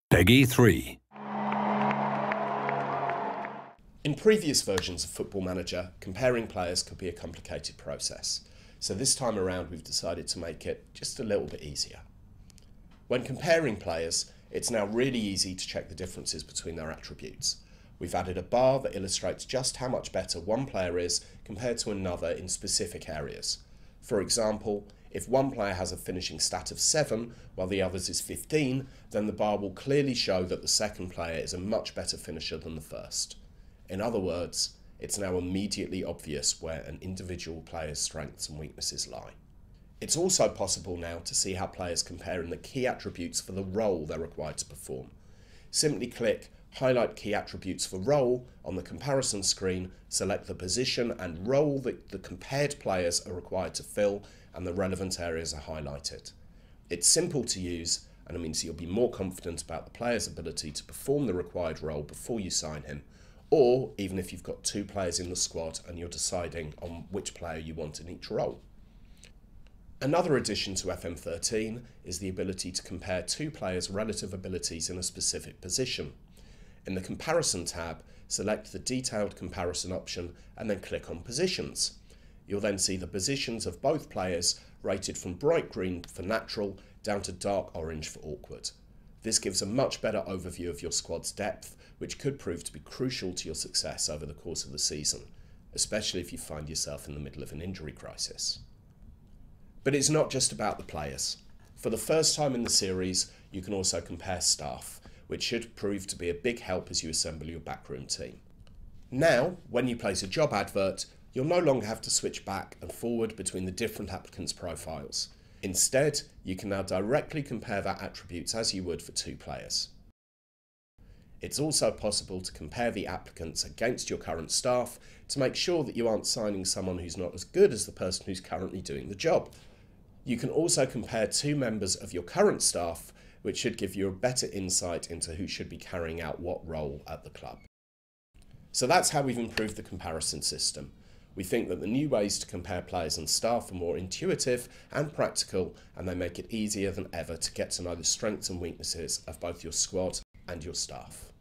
Peggy 3. In previous versions of Football Manager, comparing players could be a complicated process, so this time around we've decided to make it just a little bit easier. When comparing players, it's now really easy to check the differences between their attributes. We've added a bar that illustrates just how much better one player is compared to another in specific areas. For example, if one player has a finishing stat of 7 while the other's is 15, then the bar will clearly show that the second player is a much better finisher than the first. In other words, it's now immediately obvious where an individual player's strengths and weaknesses lie. It's also possible now to see how players compare in the key attributes for the role they're required to perform. Simply click Highlight Key Attributes for Role on the comparison screen, select the position and role that the compared players are required to fill, and the relevant areas are highlighted. It's simple to use, and it means you'll be more confident about the player's ability to perform the required role before you sign him, or even if you've got 2 players in the squad and you're deciding on which player you want in each role. Another addition to FM13 is the ability to compare 2 players' relative abilities in a specific position. In the Comparison tab, select the Detailed Comparison option and then click on Positions. You'll then see the positions of both players rated from bright green for natural down to dark orange for awkward. This gives a much better overview of your squad's depth, which could prove to be crucial to your success over the course of the season, especially if you find yourself in the middle of an injury crisis. But it's not just about the players. For the first time in the series, you can also compare staff, which should prove to be a big help as you assemble your backroom team. Now, when you place a job advert, you'll no longer have to switch back and forward between the different applicants' profiles. Instead, you can now directly compare their attributes as you would for 2 players. It's also possible to compare the applicants against your current staff to make sure that you aren't signing someone who's not as good as the person who's currently doing the job. You can also compare 2 members of your current staff, which should give you a better insight into who should be carrying out what role at the club. So that's how we've improved the comparison system. We think that the new ways to compare players and staff are more intuitive and practical, and they make it easier than ever to get to know the strengths and weaknesses of both your squad and your staff.